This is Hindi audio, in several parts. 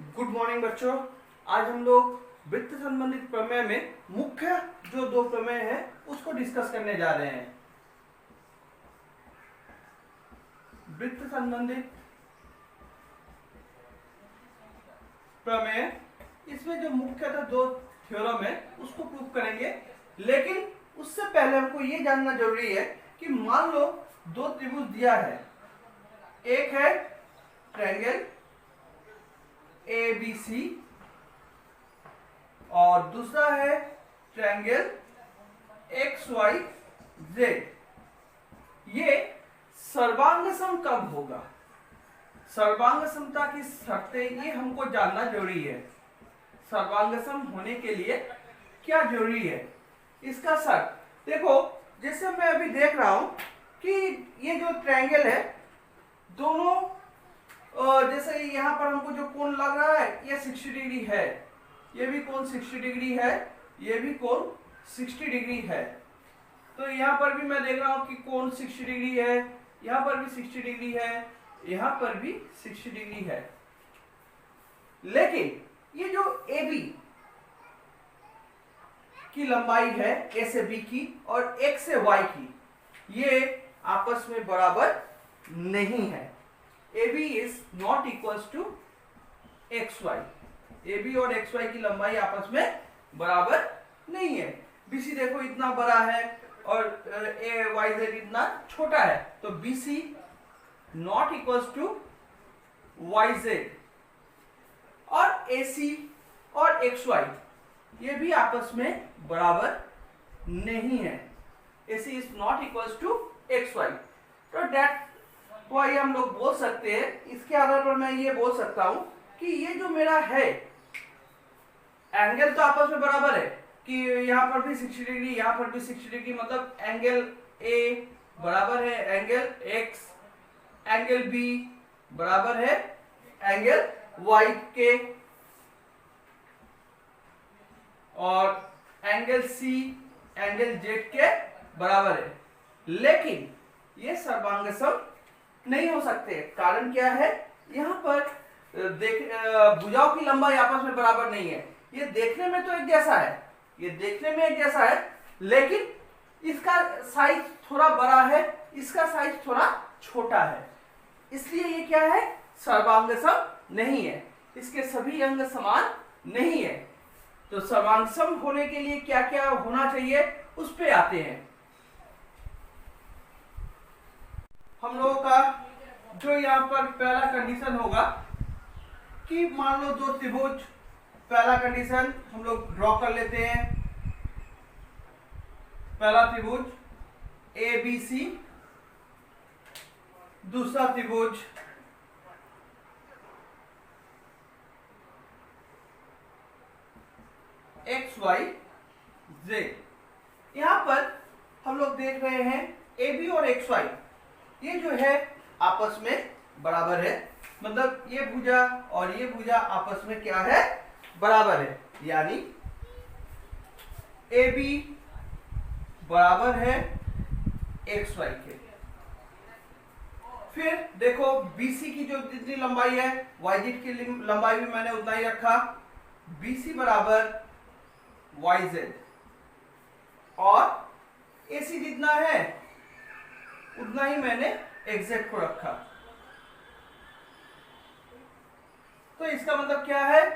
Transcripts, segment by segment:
गुड मॉर्निंग बच्चों। आज हम लोग वित्त संबंधित प्रमेय में मुख्य जो दो प्रमेय हैं उसको डिस्कस करने जा रहे हैं। वित्त संबंधित प्रमेय, इसमें जो मुख्यतः दो थ्योरम है उसको प्रूव करेंगे, लेकिन उससे पहले हमको ये जानना जरूरी है कि मान लो दो त्रिभुज दिया है, एक है ट्रायंगल ABC और दूसरा है ट्रायंगल XYZ। ये सर्वांग सम कब होगा? सर्वांग समता की शर्तें ये हमको जानना जरूरी है। सर्वांग सम होने के लिए क्या जरूरी है इसका शर्त देखो। जैसे मैं अभी देख रहा हूं कि ये जो ट्रायंगल है दोनों जैसे यहाँ पर हमको जो कोण लग रहा है ये 60 डिग्री है, ये भी कोण 60 डिग्री है, ये भी कोण 60 डिग्री है। तो यहाँ पर भी मैं देख रहा हूँ कि कोण 60 डिग्री है, यहाँ पर भी 60 डिग्री है, यहाँ पर भी 60 डिग्री है। लेकिन ये जो AB की लंबाई है A से B की और X से Y की, ये आपस में बराबर नहीं है। AB is not equals to XY। AB और XY की लंबाई आपस में बराबर नहीं है। BC देखो इतना बड़ा है और YZ इतना छोटा है, तो BC not equals to YZ और AC और XY ये भी आपस में बराबर नहीं है। AC is not equals to XY। तो that वही हम लोग बोल सकते हैं, इसके आधार पर मैं ये बोल सकता हूं कि ये जो मेरा है एंगल तो आपस में बराबर है कि यहां पर भी 60 डिग्री, यहां पर भी 60 डिग्री, मतलब एंगल A बराबर है एंगल X, एंगल B बराबर है एंगल Y के, और एंगल C एंगल Z के बराबर है। लेकिन ये सर्वांगसम नहीं हो सकते। कारण क्या है? यहाँ पर भुजाओं की लंबाई आपस में बराबर नहीं है। ये देखने में तो एक जैसा है, ये देखने में एक जैसा है, लेकिन इसका साइज थोड़ा बड़ा है, इसका साइज थोड़ा छोटा है, इसलिए ये क्या है? सर्वांगसम नहीं है। इसके सभी अंग समान नहीं है। तो सर्वांगसम होने के लिए क्या क्या होना चाहिए उस पे आते हैं। हम लोगों का जो यहाँ पर पहला कंडीशन होगा कि मान लो दो त्रिभुज, पहला कंडीशन हम लोग ड्रॉ कर लेते हैं। पहला त्रिभुज ABC, दूसरा त्रिभुज XYZ। यहां पर हम लोग देख रहे हैं AB और XY ये जो है आपस में बराबर है, मतलब ये भुजा और ये भुजा आपस में क्या है? बराबर है। यानी AB बराबर है XY के। फिर देखो BC की जो जितनी लंबाई है YZ की लंबाई भी मैंने उतना ही रखा, BC बराबर YZ, और AC जितना है उतना ही मैंने XZ को रखा। तो इसका मतलब क्या है?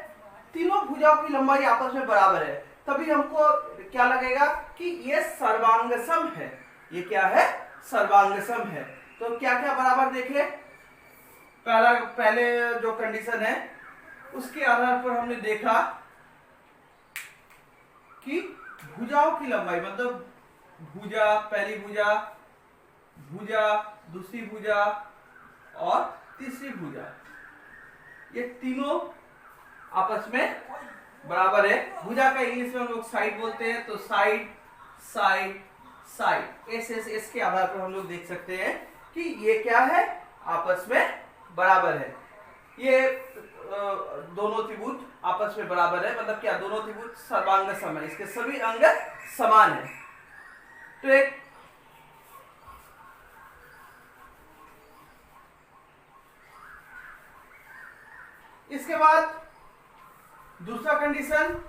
तीनों भुजाओं की लंबाई आपस में बराबर है, तभी हमको क्या लगेगा कि ये सर्वांगसम है। ये क्या है? सर्वांगसम है। तो क्या क्या बराबर देखे? पहले जो कंडीशन है उसके आधार पर हमने देखा कि भुजाओं की लंबाई, मतलब भुजा, पहली भुजा, भुजा, दूसरी भुजा और तीसरी भुजा, ये तीनों आपस में बराबर है। भुजा का इंग्लिश में हम लोग साइड बोलते हैं, तो साइड साइड साइड, एस के आधार पर हम लोग देख सकते हैं कि ये क्या है? आपस में बराबर है। ये दोनों त्रिभुज आपस में बराबर है, मतलब क्या? दोनों त्रिभुज सर्वांग सम है, इसके सभी अंग समान है। तो एक इसके बाद दूसरा कंडीशन,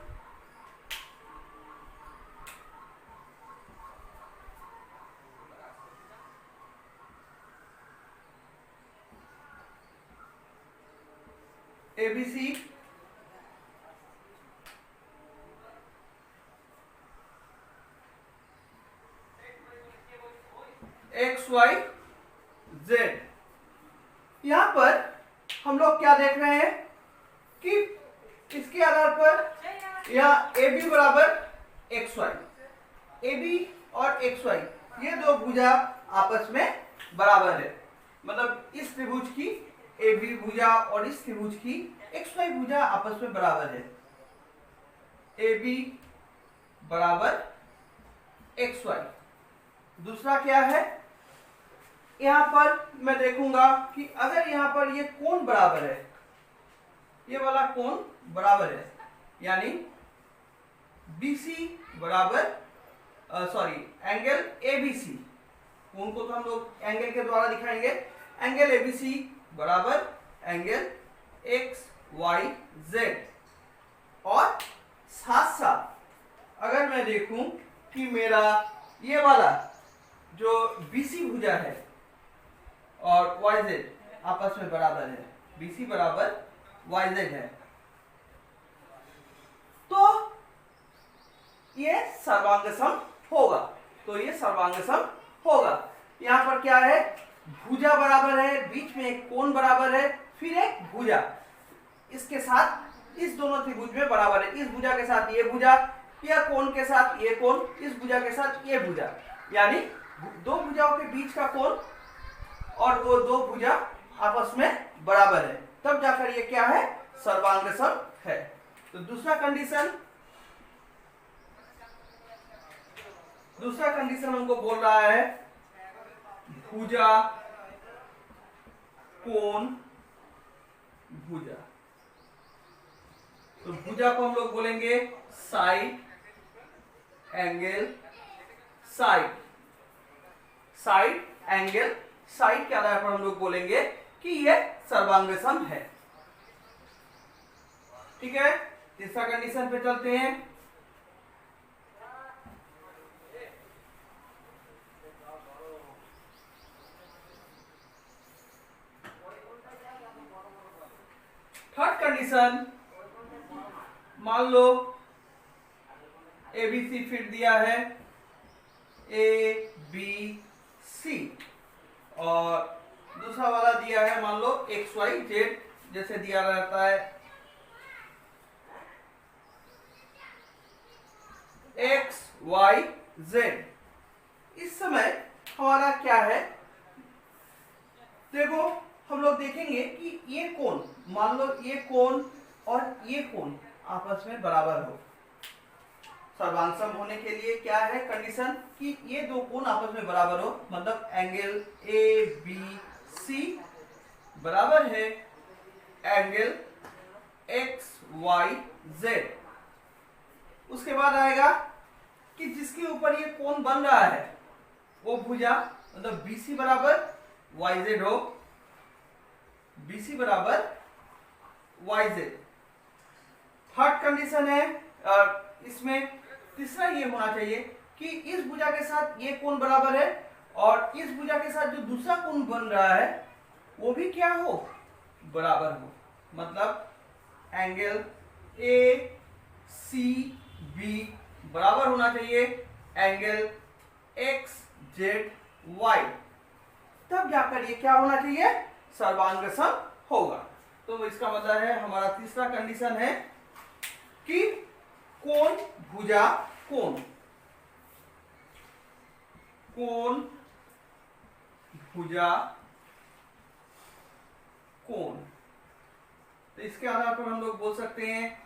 ABC XYZ। यहां पर हम लोग क्या देख रहे हैं कि इसके आधार पर यहाँ AB बराबर XY, AB और XY ये दो भुजा आपस में बराबर है। मतलब इस त्रिभुज की AB भुजा और इस त्रिभुज की XY भुजा आपस में बराबर है। AB बराबर XY। दूसरा क्या है, यहां पर मैं देखूंगा कि अगर यहां पर ये कोण बराबर है, ये वाला कोण बराबर है, यानी BC बराबर एंगल ABC, कोण को तो हम लोग एंगल के द्वारा दिखाएंगे, एंगल ABC बराबर एंगल XYZ। और साथ साथ अगर मैं देखूं कि मेरा ये वाला जो BC भुजा है और YZ आपस में बराबर है, BC बराबर YZ है, तो ये सर्वांगसम होगा। तो ये सर्वांगसम होगा। यहां पर क्या है, भुजा बराबर है, बीच में एक कोण बराबर है, फिर एक भुजा इसके साथ इस दोनों त्रिभुज में बराबर है। इस भुजा के साथ ये भुजा, या कोण के साथ ये कोण, इस भुजा के साथ ये भुजा, यानी दो भुजाओं के बीच का कोण और वो दो भुजा आपस में बराबर है, तब जाकर ये क्या है, सर्वांगसम है। तो दूसरा कंडीशन हमको बोल रहा है भुजा कोण भुजा। तो भुजा को हम लोग बोलेंगे side angle side, side angle side के आधार पर हम लोग बोलेंगे कि यह सर्वांगसम है। ठीक है, तीसरा कंडीशन पे चलते हैं। थर्ड कंडीशन, मान लो ABC फिर दिया है ABC और दूसरा वाला दिया है मान लो XYZ, जैसे दिया रहता है XYZ। इस समय हमारा क्या है, देखो हम लोग देखेंगे कि ये कोण, मान लो ये कोण और ये कोण आपस में बराबर हो। सर्वांगसम होने के लिए क्या है कंडीशन, कि ये दो कोण आपस में बराबर हो, मतलब एंगल ABC बराबर है एंगल XYZ। उसके बाद आएगा कि जिसके ऊपर ये कोण बन रहा है वो भुजा, मतलब BC बराबर YZ हो, BC बराबर YZ। थर्ड कंडीशन है, इसमें तीसरा ये होना चाहिए कि इस भुजा के साथ ये कोण बराबर है और इस भुजा के साथ जो दूसरा कोण बन रहा है वो भी क्या हो, बराबर हो। मतलब एंगल ACB बराबर होना चाहिए एंगल XZY, तब जाकर ये क्या होना चाहिए, सर्वांगसम होगा। तो इसका मतलब है हमारा तीसरा कंडीशन है कि कोण भुजा कोण, कोण भुजा कोण। तो इसके आधार पर हम लोग बोल सकते हैं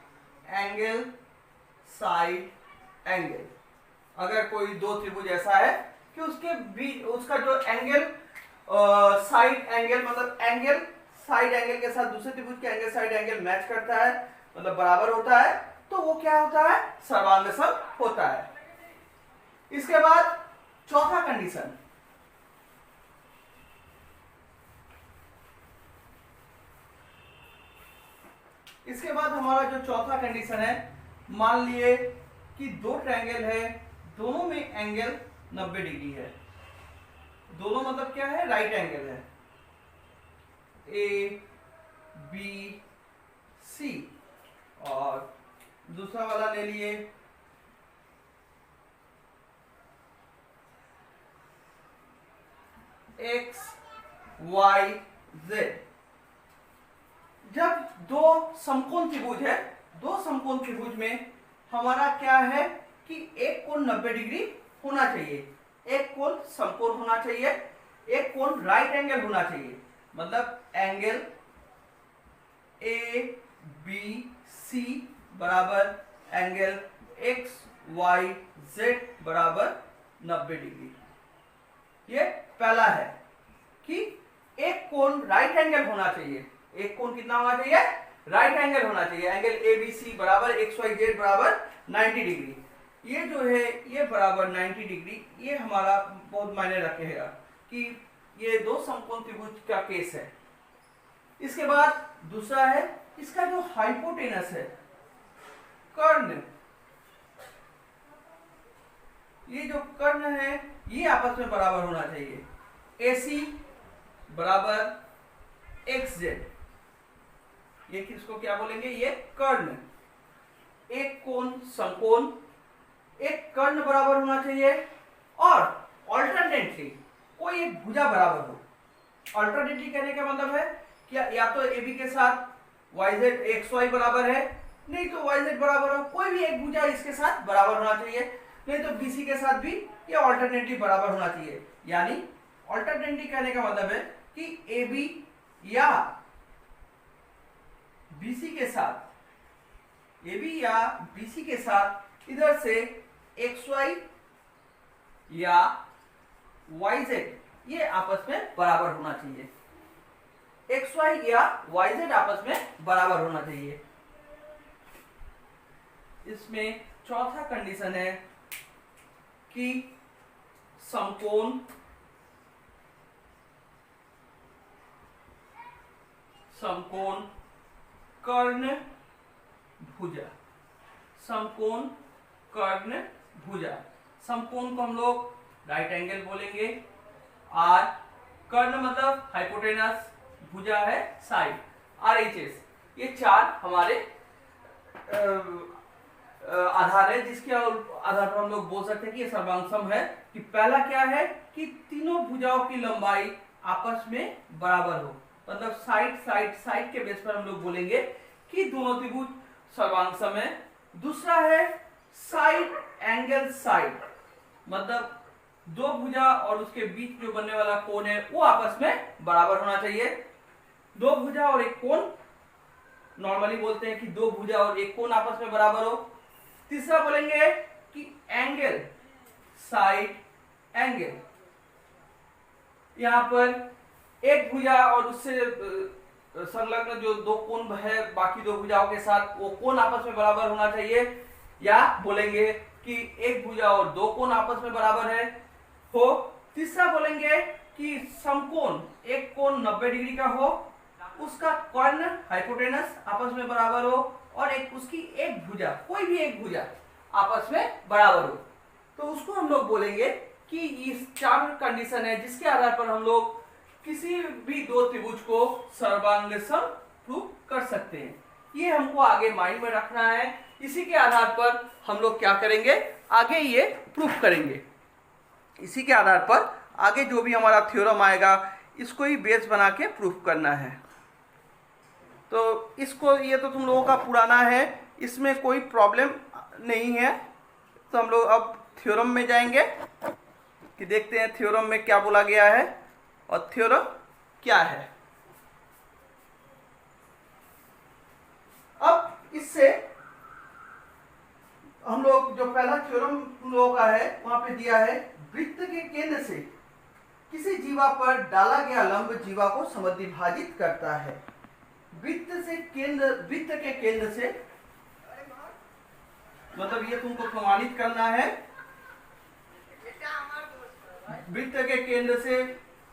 एंगल साइड एंगल। अगर कोई दो त्रिभुज ऐसा है कि उसके बीच उसका जो एंगल साइड एंगल, मतलब एंगल साइड एंगल के साथ दूसरे त्रिभुज के एंगल साइड एंगल मैच करता है, मतलब बराबर होता है, तो वो क्या होता है, सर्वांगसम होता है। इसके बाद चौथा कंडीशन, इसके बाद हमारा जो चौथा कंडीशन है, मान लिए कि दो ट्रायंगल है, दोनों में एंगल 90 डिग्री है। दोनों मतलब क्या है, राइट एंगल है, ए बी सी। और दूसरा वाला ले लिए एक्स वाई जेड। जब दो समकोण त्रिभुज है, दो समकोण त्रिभुज में हमारा क्या है कि एक कोण 90 डिग्री होना चाहिए, एक कोण समकोण होना चाहिए, एक कोण राइट एंगल होना चाहिए। मतलब एंगल ए बी सी बराबर एंगल एक्स वाई जेड बराबर 90 डिग्री। ये पहला है कि एक कोण राइट एंगल होना चाहिए। एक कोण कितना होना चाहिए, राइट एंगल होना चाहिए। एंगल ए बी सी बराबर एक्स वाई जेड बराबर 90 डिग्री। ये जो है ये बराबर 90 डिग्री, ये हमारा बहुत मायने रखेगा कि ये दो समकोण त्रिभुज का केस है। इसके बाद दूसरा है इसका जो हाइपोटेनस है, कर्ण, ये जो कर्ण है ये आपस में बराबर होना चाहिए। AC बराबर एक्स जेड, ये किसको क्या बोलेंगे, ये कर्ण। एक कोण समकोण, एक कर्ण बराबर होना चाहिए और ऑल्टरनेटली कोई एक भुजा बराबर हो। ऑल्टरनेटली कहने का मतलब है कि या तो AB के साथ YZ XY बराबर है, नहीं तो YZ बराबर हो, कोई भी एक भुजा इसके साथ बराबर होना चाहिए, नहीं तो BC के साथ भी ये ऑल्टरनेटली बराबर होना चाहिए। यानी ऑल्टरनेटली कहने का मतलब है कि AB या BC के साथ, AB या BC के साथ इधर से XY या YZ ये आपस में बराबर होना चाहिए। XY या YZ आपस में बराबर होना चाहिए। इसमें चौथा कंडीशन है कि समकोण कर्ण भुजा, समकोण कर्ण भुजा। समकोण को हम लोग राइट एंगल बोलेंगे, आर, कर्ण मतलब हाइपोटेनस, भुजा है साइड, RHS। ये चार हमारे आधार है जिसके आधार पर हम लोग बोल सकते हैं कि ये सर्वांगसम है। कि पहला क्या है कि तीनों भुजाओं की लंबाई आपस में बराबर हो, मतलब साइड के बेस पर हम लोग बोलेंगे कि दोनों त्रिभुज सर्वांगसम है। दूसरा है साइड एंगल साइड, मतलब दो भुजा और उसके बीच जो बनने वाला कोण है वो आपस में बराबर होना चाहिए। दो भुजा और एक कोण, नॉर्मली बोलते हैं कि दो भुजा और एक कोण आपस में बराबर हो। तीसरा बोलेंगे कि एंगल साइड एंगल, यहां पर एक भुजा और उससे संलग्न जो दो कोण है बाकी दो भुजाओं के साथ, वो कोण आपस में बराबर होना चाहिए। या बोलेंगे कि एक भुजा और दो कोण आपस में बराबर है हो। तीसरा बोलेंगे कि समकोण, एक कोण 90 डिग्री का हो, उसका कर्ण हाइपोटेनस आपस में बराबर हो और एक उसकी एक भुजा, कोई भी एक भुजा आपस में बराबर हो, तो उसको हम लोग बोलेंगे कि इस चार कंडीशन है जिसके आधार पर हम लोग किसी भी दो त्रिभुज को सर्वांगसम प्रूव कर सकते हैं। ये हमको आगे माइंड में रखना है, इसी के आधार पर हम लोग क्या करेंगे, आगे ये प्रूफ करेंगे। इसी के आधार पर आगे जो भी हमारा थ्योरम आएगा इसको ही बेस बना के प्रूफ करना है। तो इसको, ये तो तुम लोगों का पुराना है, इसमें कोई प्रॉब्लम नहीं है। तो हम लोग अब थ्योरम में जाएंगे कि देखते हैं थ्योरम में क्या बोला गया है और थ्योरम क्या है। अब इससे हम लोग जो पहला थ्योरम हम लोगों का है वहां पे दिया है, वृत्त के केंद्र से किसी जीवा पर डाला गया लंब जीवा को समद्विभाजित करता है। वृत्त के केंद्र से मतलब ये तुमको प्रमाणित करना है। वृत्त के केंद्र से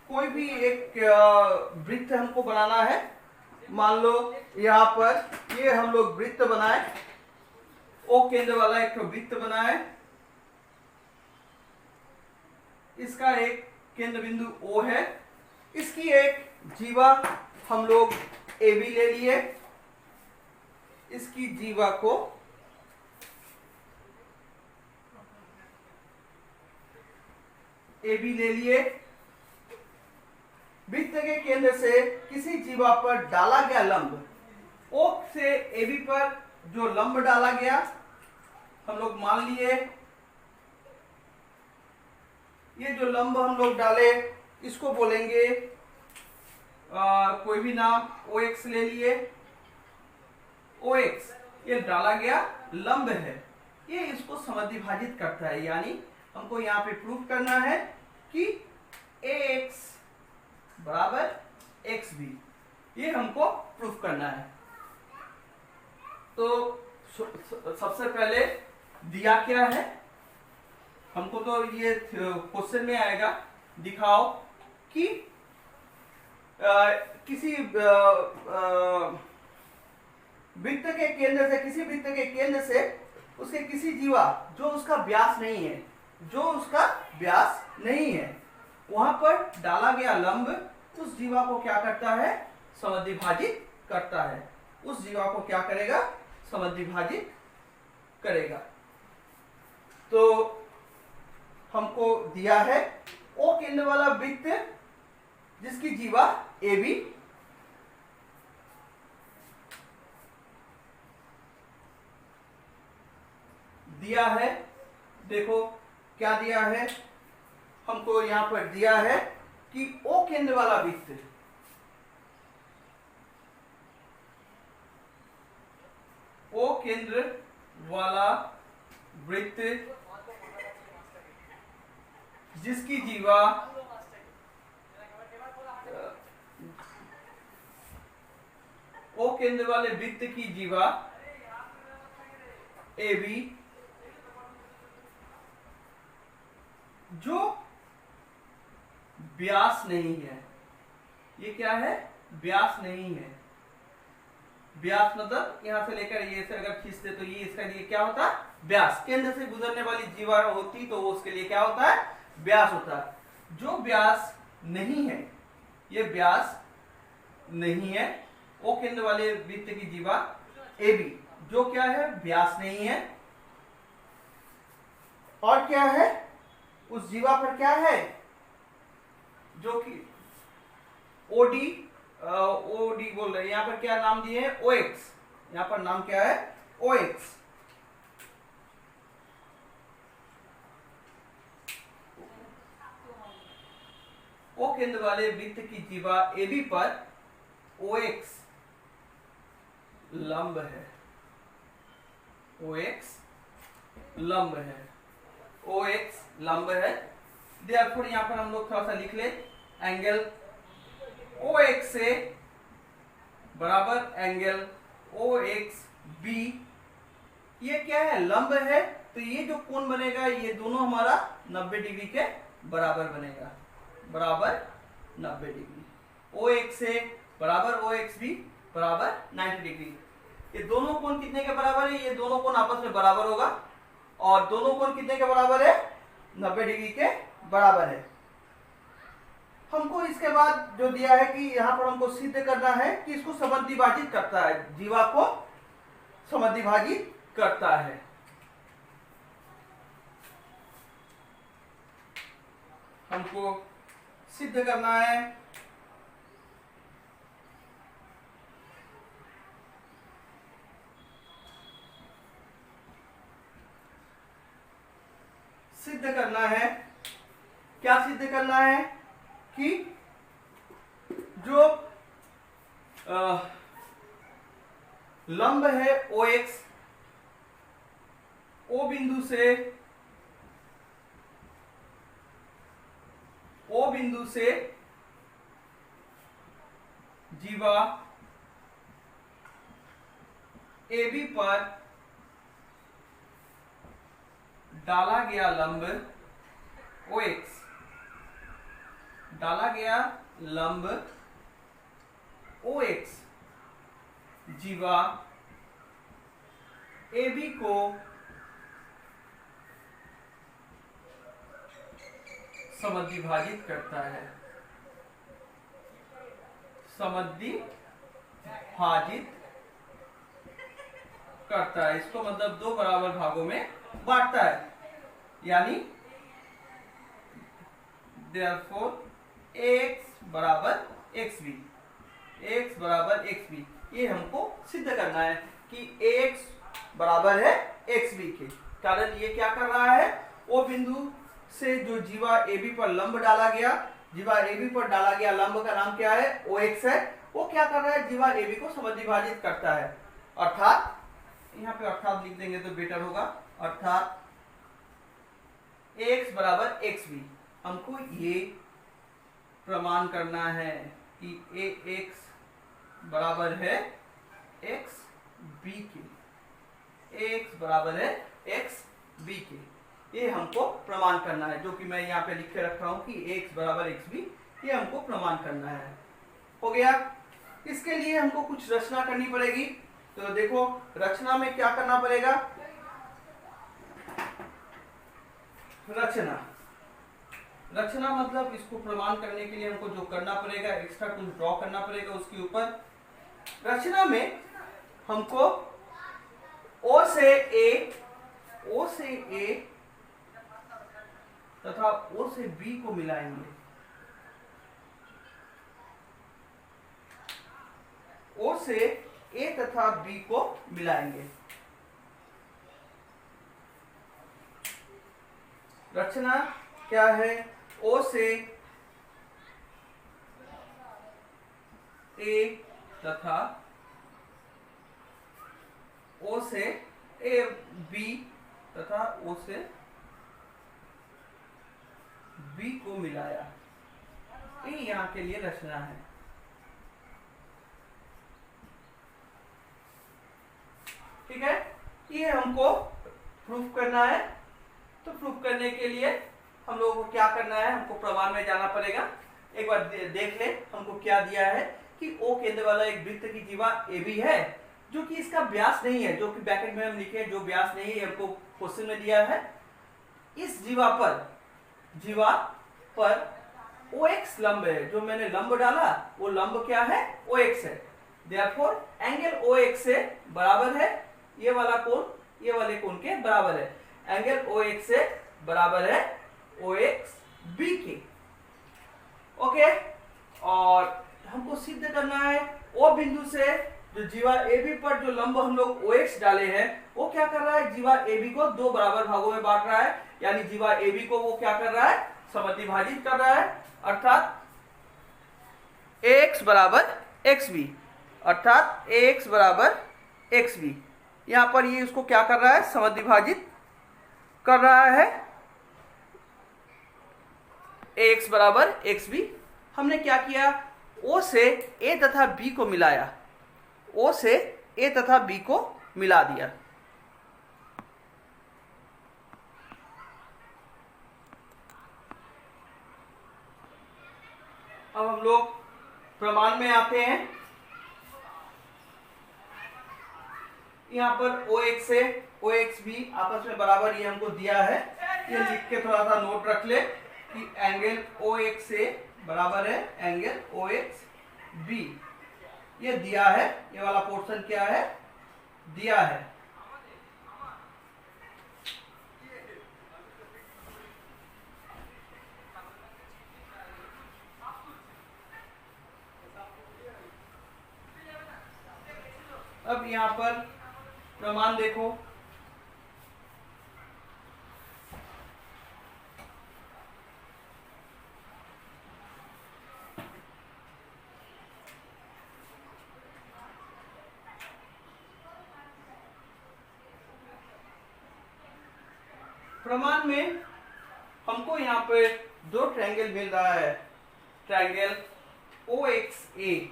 कोई भी एक वृत्त हमको बनाना है मान लो यहाँ पर ये हम लोग वृत्त बनाए, ओ केंद्र वाला एक वृत्त बनाए, इसका एक केंद्र बिंदु O है, इसकी एक जीवा हम लोग AB ले लिए, इसकी जीवा को AB ले लिए। वृत्त के केंद्र से किसी जीवा पर डाला गया लंब, O से AB पर जो लंब डाला गया हम लोग मान लिए, ये जो लंब हम लोग डाले इसको बोलेंगे कोई भी नाम, OX ले लिए। OX ये डाला गया लंब है, ये इसको समद्विभाजित करता है, यानी हमको यहाँ पे प्रूव करना है कि AX बराबर XB, ये हमको प्रूफ करना है। तो सबसे पहले दिया क्या है हमको, तो ये क्वेश्चन में आएगा, दिखाओ कि किसी वृत्त के केंद्र से, किसी वृत्त के केंद्र से उसके किसी जीवा जो उसका व्यास नहीं है, जो उसका व्यास नहीं है, वहां पर डाला गया लंब उस जीवा को क्या करता है, समद्विभाजित करता है, उस जीवा को क्या करेगा, समद्विभाजित करेगा। तो हमको दिया है O केंद्र वाला वृत्त जिसकी जीवा AB, दिया है, देखो क्या दिया है हमको, यहां पर दिया है कि O केंद्र वाला वृत्त, O केंद्र वाला वृत्त जिसकी जीवा O केंद्र वाले वृत्त की जीवा AB जो व्यास नहीं है, ये क्या है, व्यास नहीं है। व्यास मतलब यहां से लेकर ये से अगर खींचते तो ये इसका लिए क्या होता है, व्यास। केंद्र से गुजरने वाली जीवा होती तो वो उसके लिए क्या होता है, व्यास होता है। जो व्यास नहीं है, ये व्यास नहीं है, ओ केंद्र वाले वृत्त की जीवा AB जो क्या है, व्यास नहीं है, और क्या है, उस जीवा पर क्या है, जो कि OD बोल रहे हैं, यहां पर क्या नाम दिए हैं, OX, यहां पर नाम क्या है, OX। O केंद्र वाले वृत्त की जीवा AB पर OX लंब है, OX लंब है, OX लंब है। देयरफॉर यहां पर हम लोग थोड़ा सा लिख ले, एंगल OX से बराबर एंगल OXB, ये क्या है, लंब है, तो ये जो कोण बनेगा ये दोनों हमारा 90 डिग्री के बराबर बनेगा, बराबर 90 डिग्री। OX से बराबर OXB बराबर 90 डिग्री। ये दोनों कोण कितने के बराबर है, ये दोनों कोण आपस में बराबर होगा, और दोनों कोण कितने के बराबर है, 90 डिग्री के बराबर है। हमको इसके बाद जो दिया है कि यहां पर हमको सिद्ध करना है कि इसको समद्विभाजित करता है, जीवा को समद्विभाजित करता है। हमको सिद्ध करना है क्या सिद्ध करना है कि जो लंब है OX, O बिंदु से जीवा AB पर डाला गया लंब OX, डाला गया लंब OX जीवा AB को समद्विभाजित करता है, समद्विभाजित करता है, इसको मतलब दो बराबर भागों में बांटता है, यानी therefore x बराबर xb, x बराबर xb, ये हमको सिद्ध करना है कि x बराबर है xb के। कारण ये क्या कर रहा है, वो बिंदु से जो जीवा AB पर लंब डाला गया, जीवा AB पर डाला गया लंब का नाम क्या है, OX है, वो क्या कर रहा है, जीवा AB को समद्विभाजित करता है। अर्थात यहाँ पे अर्थात लिख देंगे तो बेटर होगा, अर्थात x बराबर xb, हमको ये प्रमाण करना है कि ax बराबर है xb के, x बराबर है xb के, ये हमको प्रमाण करना है, जो कि मैं यहाँ पे लिख के रखा हूं कि x बराबर xb, ये हमको प्रमाण करना है। हो गया। इसके लिए हमको कुछ रचना करनी पड़ेगी, तो देखो रचना में क्या करना पड़ेगा, रचना मतलब इसको प्रमाण करने के लिए हमको जो करना पड़ेगा, एक्स्ट्रा कुछ ड्रॉ करना पड़ेगा उसके ऊपर। रचना में हमको O से A तथा O से B को मिलाएंगे, O से A तथा B को मिलाएंगे। रचना क्या है, O से A तथा O से A B तथा O से B को मिलाया, ये यहाँ के लिए रचना है। ठीक है, ये हमको प्रूफ करना है। तो प्रूफ करने के लिए हम लोगों को क्या करना है, हमको प्रमाण में जाना पड़ेगा। एक बार देख ले हमको क्या दिया है कि O केंद्र वाला एक वृत्त की जीवा AB है, जो कि इसका व्यास नहीं है, जो कि ब्रैकेट में हम लिखे जो व्यास नहीं है, हमको क्वेश्चन में दिया है। इस जीवा पर OX लंब है, जो मैंने लंब डाला वो लंब क्या है, OX है। Therefore एंगल OX से बराबर है, ये वाला कोण ये वाले कोण के बराबर है, एंगल OX से बराबर है OXB के। ओके, और हमको सिद्ध करना है O बिंदु से जो जीवा AB पर जो लंब हम लोग OX डाले हैं, वो क्या कर रहा है, जीवा AB को दो बराबर भागों में बांट रहा है, यानी जीवा AB को वो क्या कर रहा है, समद्विभाजित कर रहा है। अर्थात AX बराबर XB, अर्थात AX बराबर XB, यहां पर ये इसको क्या कर रहा है, समद्विभाजित कर रहा है। AX बराबर XB, हमने क्या किया, O से A तथा B को मिलाया, O से A तथा B को मिला दिया। अब हम लोग प्रमाण में आते हैं। यहाँ पर OX से OXB आपस में बराबर ये हमको दिया है, ये लिख के थोड़ा सा नोट रख ले कि एंगल OX से बराबर है एंगल OXB, ये दिया है, ये वाला पोर्शन क्या है, दिया है। अब यहां पर प्रमाण देखो, प्रमाण में हमको यहाँ पे दो ट्रायंगल मिल रहा है, ट्रायंगल OXA,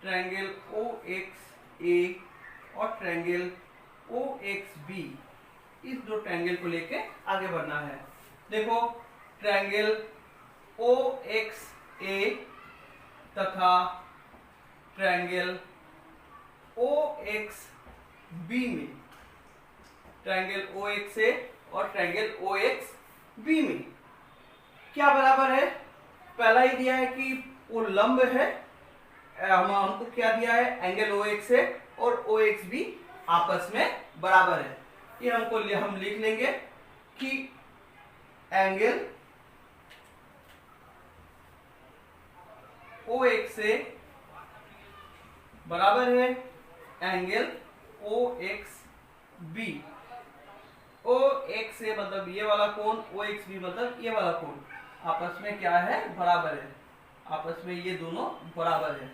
ट्रायंगल OXA और ट्रायंगल OXB, इस दो ट्रायंगल को लेके आगे बढ़ना है। देखो ट्रायंगल OXA तथा ट्रायंगल OXB में, ट्रायंगल OXA और ट्रायंगल OXB में क्या बराबर है? पहला ही दिया है कि वो लंब है, हमको क्या दिया है? एंगल OXA और OXB आपस में बराबर है। ये हम लिख लेंगे कि एंगल OXA बराबर है एंगल OXB। OXA मतलब ये वाला कोण, OXB मतलब ये वाला कोण, आपस में क्या है? बराबर है। आपस में ये दोनों बराबर है।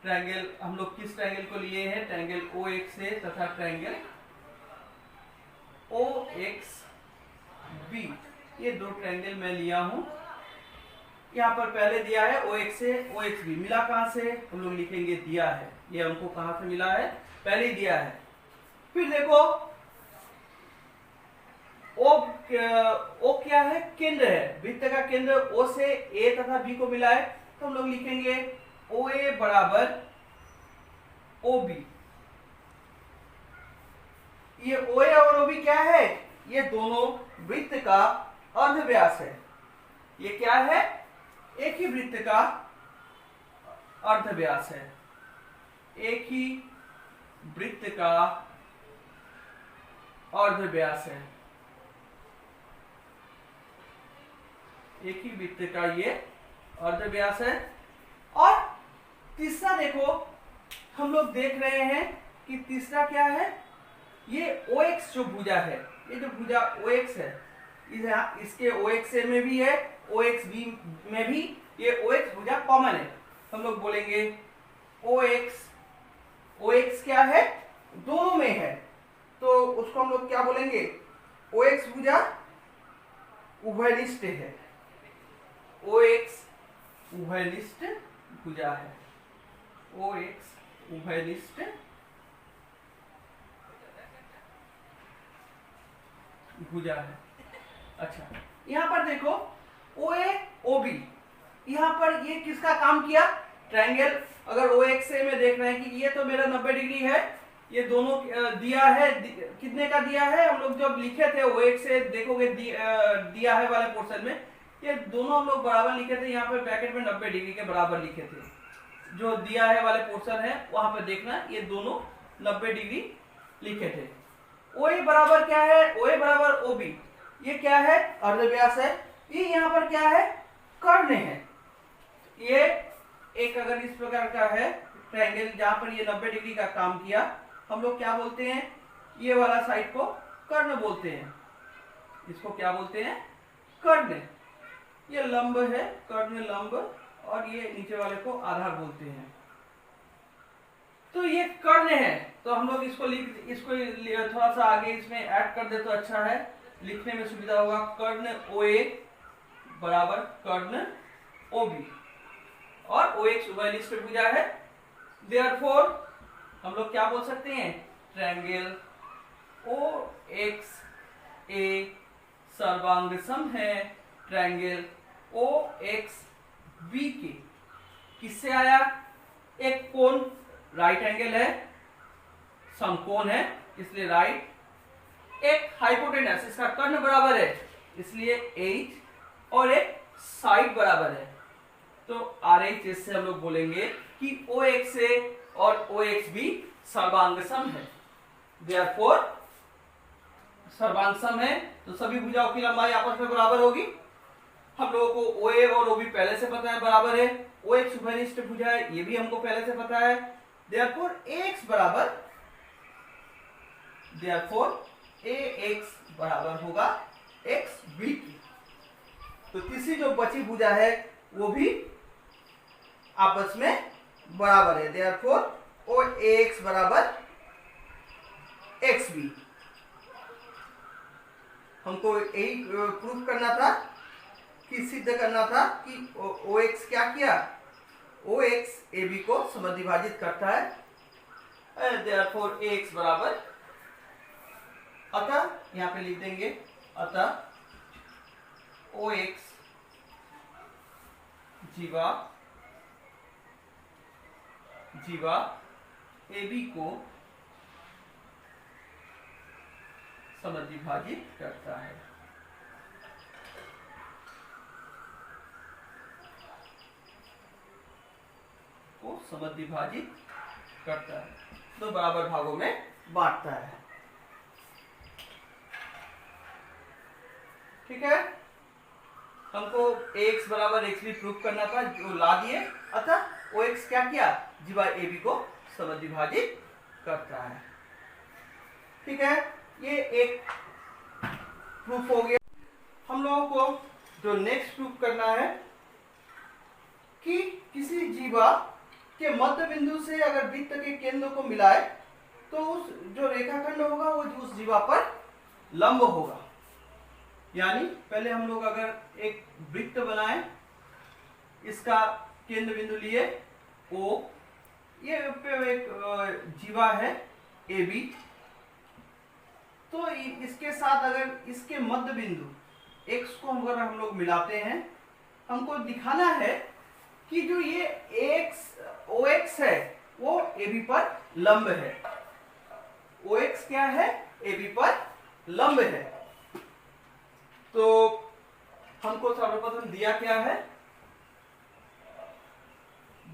ट्रायंगल हम लोग किस ट्रायंगल को लिए हैं? ट्रायंगल OXA तथा ट्रायंगल OXB, ये दो ट्रायंगल मैं लिया हूं। यहाँ पर पहले दिया है OXA OXB, मिला कहां से? हम लोग लिखेंगे दिया है। ये हमको कहां से मिला है? पहले ही दिया है। फिर देखो O क्या है? केंद्र है, वृत्त का केंद्र O से A तथा B को मिला है, तो हम लोग लिखेंगे OA बराबर OB। ये OA और OB क्या है? ये दोनों वृत्त का अर्धव्यास है। ये क्या है? एक ही वृत्त का अर्धव्यास है। एक ही वृत्त का अर्धव्यास है। एक ही वृत्त का ये अर्धव्यास है। और तीसरा देखो, हम लोग देख रहे हैं कि तीसरा क्या है? ये OX जो भुजा है, ये जो भुजा OX है, इसके OXA में भी है, OXB में भी ये OX भुजा कॉमन है। हम लोग बोलेंगे OX क्या है? दोनों में है, तो उसको हम लोग क्या बोलेंगे? OX भुजा उभयनिष्ठ है। OX उभयनिष्ठ भुजा है। OX उभयनिष्ठ भुजा है। अच्छा, यहां पर देखो OA OB, यहां पर ये किसका काम किया? ट्रायंगल अगर OXA में देख रहे हैं कि ये तो मेरा 90 डिग्री है, ये दोनों दिया है, कितने का दिया है? हम लोग जब लिखे थे OXA देखोगे दिया है वाले पोर्शन में, ये दोनों हम लोग बराबर लिखे थे। यहाँ पे ब्रैकेट में 90 डिग्री के बराबर लिखे थे। जो दिया है वाले पोर्शन है वहां पे देखना, ये दोनों 90 डिग्री लिखे थे। OA बराबर क्या है? OA बराबर OB, ये क्या है? अर्धव्यास है। ये यहाँ पर क्या है? कर्ण है। ये एक अगर इस प्रकार का है ट्रायंगल जहां पर ये 90 डिग्री का काम किया, हम लोग क्या बोलते हैं? ये वाला साइड को कर्ण बोलते हैं। इसको क्या बोलते हैं? कर्ण। ये लंब है, कर्ण लंब, और ये नीचे वाले को आधार बोलते हैं। तो ये कर्ण है, तो हम लोग इसको थोड़ा सा आगे इसमें ऐड कर दे तो अच्छा है, लिखने में सुविधा होगा। कर्ण OA बराबर कर्ण OB, और OX उभयनिष्ठ भुजा है। देयरफॉर हम लोग क्या बोल सकते हैं? ट्रायंगल OXA सर्वांग सम है ट्रायंगल OXB के। किससे आया? एक कोण राइट एंगल है, समकोण है, इसलिए राइट। एक हाइपोटेनस, इसका कर्ण बराबर है इसलिए H, और एक साइड बराबर है तो RH से हम लोग बोलेंगे कि OXA और OXB सर्वांग सम है। देयरफॉर सर्वांग सम है तो सभी भुजाओं की लंबाई आपस में बराबर होगी। हम लोगों को OA और OB पहले से पता है बराबर है। OX उभयनिष्ठ भुजा है, ये भी हमको पहले से पता है। देयरफॉर AX बराबर होगा XB की। तो तीसरी जो बची भुजा है वो भी आपस में बराबर है। देयरफॉर AX बराबर XB। हमको यही प्रूफ करना था कि सिद्ध करना था कि OX क्या किया? OX AB को समद्विभाजित करता है। देयरफॉर AX बराबर, अतः यहां पे लिख देंगे, अतः OX जीवा AB को समद्विभाजित करता है। को समद्विभाजित करता है, दो बराबर भागों में बांटता है। ठीक है, हमको ax बराबर xb प्रूव करना था, जो ला दिए। अतः OX क्या किया, जीवा AB को समद्विभाजित करता है। ठीक है, ये एक प्रूफ हो गया। हम लोगों को जो नेक्स्ट प्रूफ करना है कि किसी जीवा के मध्य बिंदु से अगर वृत्त के केंद्र को मिलाए तो उस जो रेखाखंड होगा वो उस जीवा पर लंब होगा। यानी पहले हम लोग अगर एक वृत्त बनाए, इसका केंद्र बिंदु लिए O, ये एक जीवा है AB, तो इसके साथ अगर इसके मध्य बिंदु x को अगर हम लोग मिलाते हैं, हमको दिखाना है कि जो ये OX है वो AB पर लंब है। OX क्या है, AB पर लंब है। तो हमको सर्वप्रथम दिया क्या है,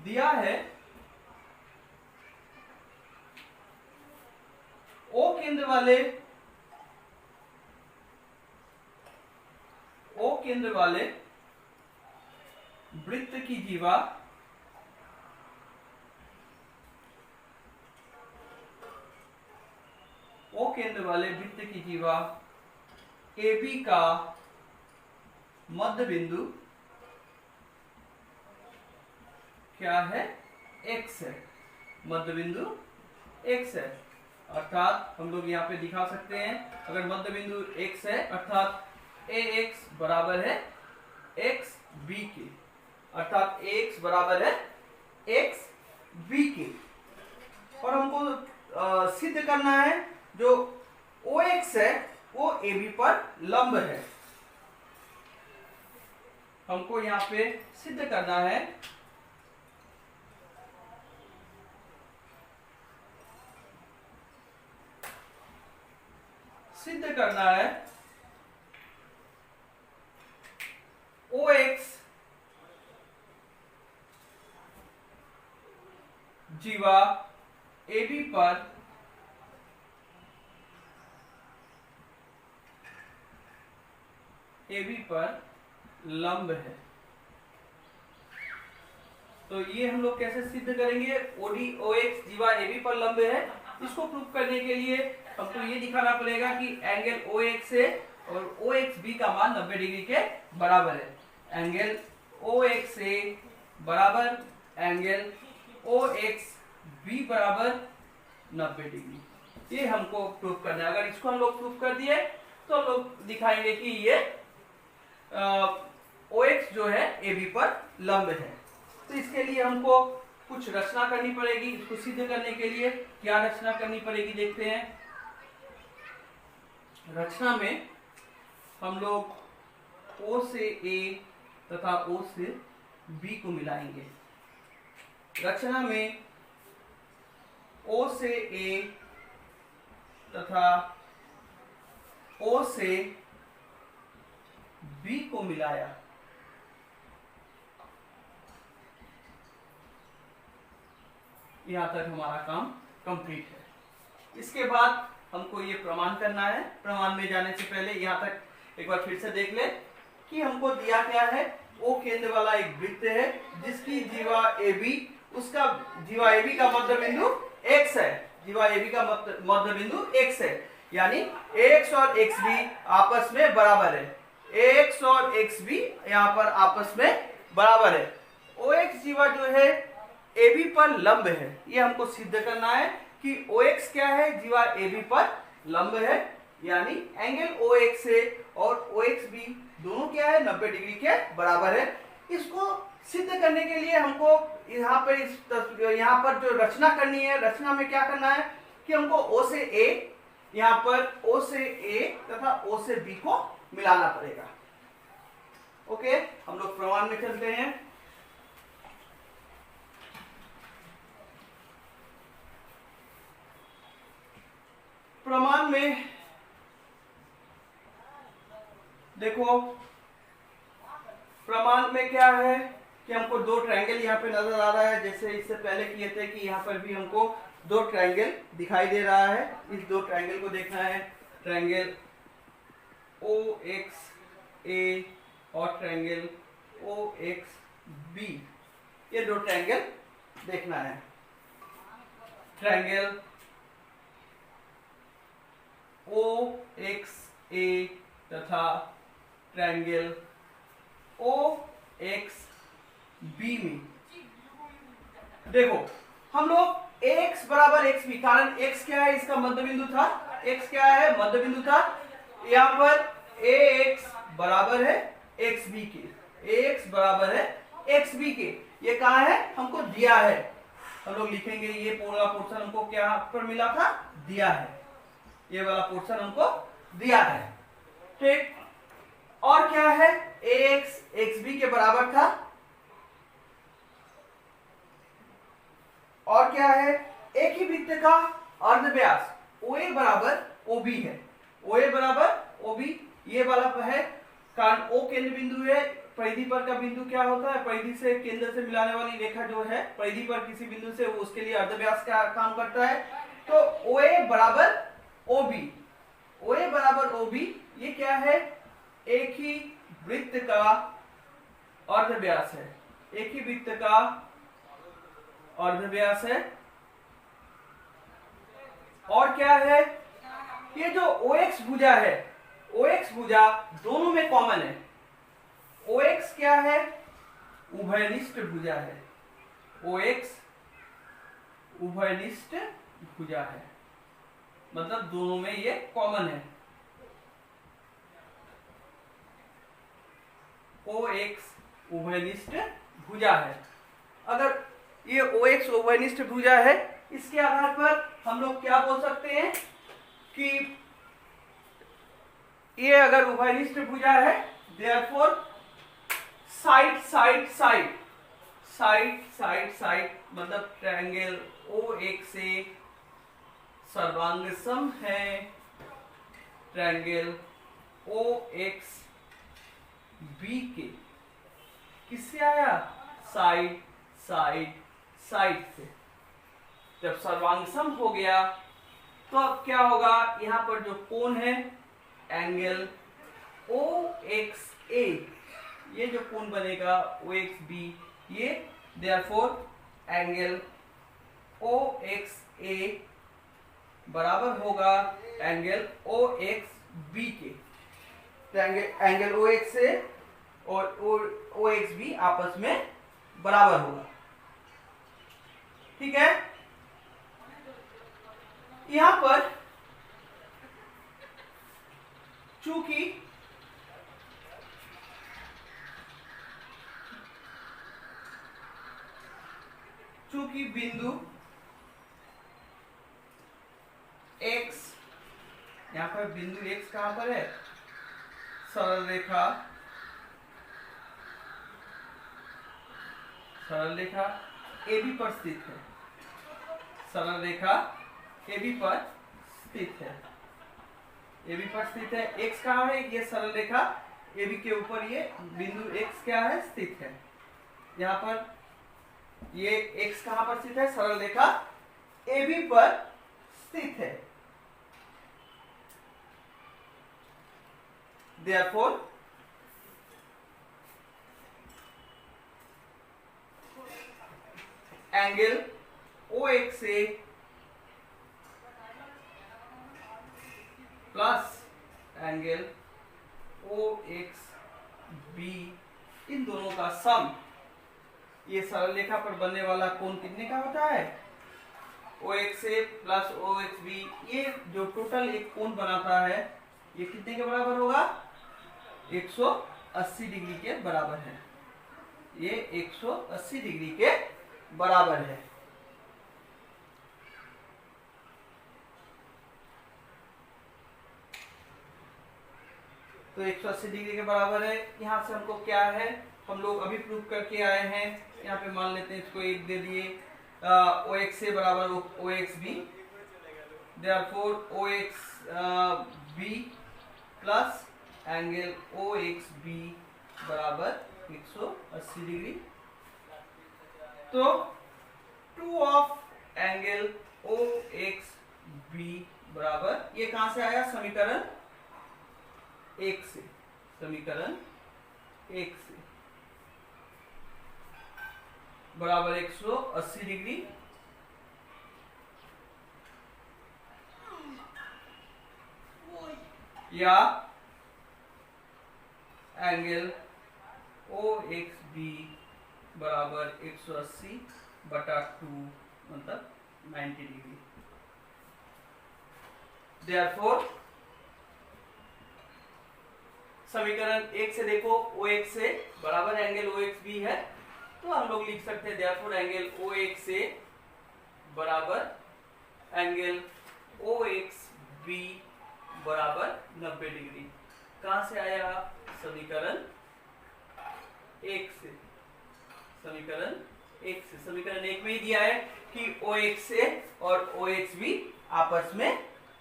दिया है O केंद्र वाले वृत्त की जीवा O केंद्र वाले वृत्त की जीवा AB का मध्य बिंदु क्या है, X है। मध्य बिंदु X है, अर्थात हम लोग यहाँ पे दिखा सकते हैं, अगर मध्य बिंदु X है अर्थात AX बराबर है XB के, अर्थात AX बराबर है XB के। और हमको सिद्ध करना है जो OX है वो AB पर लंब है। हमको यहाँ पे सिद्ध करना है OX जीवा AB पर लंब है। तो ये हम लोग कैसे सिद्ध करेंगे, OX जीवा AB पर लंब है। इसको प्रूव करने के लिए हमको ये दिखाना पड़ेगा कि एंगल OX है और OXB का मान 90 डिग्री के बराबर है। एंगल OXA बराबर एंगल OXB बराबर 90 डिग्री, ये हमको प्रूव करना है। अगर इसको हम लोग प्रूव कर दिए तो हम लोग दिखाएंगे कि ये OX जो है AB पर लंब है। तो इसके लिए हमको कुछ रचना करनी पड़ेगी। इसको सिद्ध करने के लिए क्या रचना करनी पड़ेगी देखते हैं। रचना में हम लोग O से A तथा O से B को मिलाएंगे। रचना में O से A तथा O से B को मिलाया। यहाँ तक हमारा काम कंप्लीट है। इसके बाद हमको ये प्रमाण करना है। प्रमाण में जाने से पहले यहाँ तक एक बार फिर से देख ले कि हमको दिया क्या है, O केंद्र वाला एक वृत्त है जिसकी जीवा AB, उसका जीवा AB का मध्य बिंदु X है। जीवा AB का मध्य बिंदु X है, यानी AX और XB आपस में बराबर है। AX और XB यहाँ पर आपस में बराबर है। OX जीवा जो है AB पर लंब है। ये हमको सिद्ध करना है कि OX क्या है, जीवा AB पर लंब है, यानी एंगल OX और OXB दोनों क्या है, 90 डिग्री के बराबर है। इसको सिद्ध करने के लिए हमको यहाँ पर जो रचना करनी है, रचना में क्या करना है कि हमको O से A, यहाँ पर O से A तथा O से B को मिलाना पड़ेगा। ओके, हम लोग प्रमाण में चलते हैं। में देखो, प्रमाण में क्या है कि हमको दो ट्रायंगल यहाँ पे नजर आ रहा है, जैसे इससे पहले किए थे कि यहाँ पर भी हमको दो ट्रायंगल दिखाई दे रहा है। इस दो ट्रायंगल को देखना है, ट्रायंगल OXA और ट्रायंगल OXB, ये दो ट्रायंगल देखना है। ट्रायंगल OXA तथा ट्रायंगल OXB में देखो हम लोग AX बराबर XB, कारण X क्या है, इसका मध्य बिंदु था, X क्या है, मध्य बिंदु था। यहाँ पर AX बराबर है XB के, AX बराबर है XB के, ये कहा है, हमको दिया है। हम लोग लिखेंगे ये पूरा पोर्शन हमको क्या पर मिला था, दिया है, ये वाला पोर्शन हमको दिया है, ठीक। और क्या है, AX XB के बराबर था, और क्या है, एक ही वृत्त का अर्धव्यास OA बराबर OB है, OA बराबर OB, ये वाला है, कारण O केंद्र बिंदु है, परिधि पर का बिंदु क्या होता है, परिधि से केंद्र से मिलाने वाली रेखा जो है परिधि पर किसी बिंदु से, वो उसके लिए अर्धव्यास का काम करता है। तो OA बराबर OB, OA बराबर OB, ये क्या है, एक ही वृत्त का अर्धव्यास है, एक ही वृत्त का अर्धव्यास है। और क्या है, ये जो OX भुजा है, OX भुजा दोनों में कॉमन है। OX क्या है, उभयनिष्ठ भुजा है, OX उभयनिष्ठ भुजा है, मतलब दोनों में ये कॉमन है। OX उभयनिष्ठ भुजा है। अगर ये OX उभयनिष्ठ भुजा है, इसके आधार पर हम लोग क्या बोल सकते हैं कि ये अगर उभयनिष्ठ भुजा है, therefore side side side side side side, मतलब ट्रायंगल OXA सर्वांग सम है ट्रायंगल OXB के, किससे आया, साइड साइड साइड से। जब सर्वांग सम हो गया तो अब क्या होगा, यहां पर जो कोण है एंगल OXA, ये जो कोण बनेगा OXB, ये देयरफॉर एंगल OXA बराबर होगा एंगल OXB के। तो एंगल OXA और OXB आपस में बराबर होगा, ठीक है। यहां पर चूंकि बिंदु X, यहां पर बिंदु X कहां पर है, सरल रेखा AB पर स्थित है, सरल रेखा AB पर स्थित है, AB पर स्थित है। X कहाँ है, ये सरल रेखा AB के ऊपर ये बिंदु X क्या है, स्थित है। यहाँ पर ये X कहाँ पर स्थित है, सरल रेखा AB पर स्थित है। Therefore angle OXA plus angle OXB, इन दोनों का सम, ये सरल रेखा पर बनने वाला कोण कितने का होता है, OXA प्लस OXB, ये जो टोटल एक कोण बनाता है, ये कितने के बराबर होगा, 180 डिग्री के बराबर है, ये 180 डिग्री के बराबर है। तो 180 डिग्री के बराबर है। यहाँ से हमको क्या है, हम लोग अभी प्रूव करके आए हैं, यहाँ पे मान लेते हैं इसको 1 दे दिए, OXA बराबर OXB, therefore OXB plus angle OXB बराबर 180 डिग्री। तो 2 ऑफ एंगल OXB बराबर, ये कहां से आया, समीकरण 1 से, समीकरण 1 से बराबर 180 डिग्री या एंगल OXB बराबर 180 बटा 2 मतलब 90 डिग्री। देयरफॉर समीकरण 1 से देखो OX से बराबर एंगल OXB है, तो हम लोग लिख सकते हैं देयरफॉर एंगल OX से बराबर एंगल OXB बराबर 90 डिग्री। कहां से आया, समीकरण 1 से, समीकरण 1 से। समीकरण 1 में ही दिया है कि OX से और OXB आपस में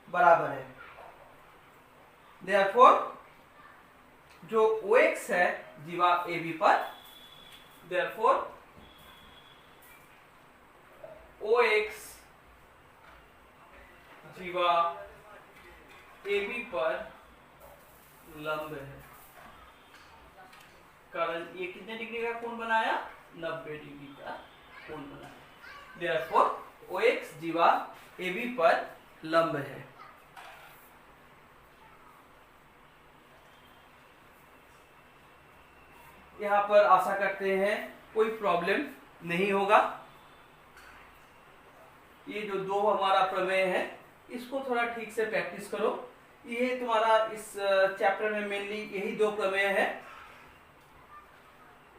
बराबर है। देयरफॉर जो OX है जीवा AB पर, देयरफॉर OX जीवा AB पर लंब है, कारण ये कितने डिग्री का कोण बनाया, 90 डिग्री का कोण बनाया। देयरफॉर OX जीवा AB पर लंब है। यहां पर आशा करते हैं कोई प्रॉब्लम नहीं होगा। ये जो दो हमारा प्रमेय है इसको थोड़ा ठीक से प्रैक्टिस करो। ये तुम्हारा इस चैप्टर में मेनली यही दो प्रमेय है।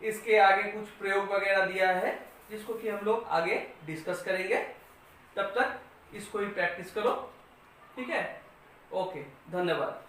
इसके आगे कुछ प्रयोग वगैरह दिया है जिसको कि हम लोग आगे डिस्कस करेंगे। तब तक इसको ही प्रैक्टिस करो, ठीक है। ओके, धन्यवाद।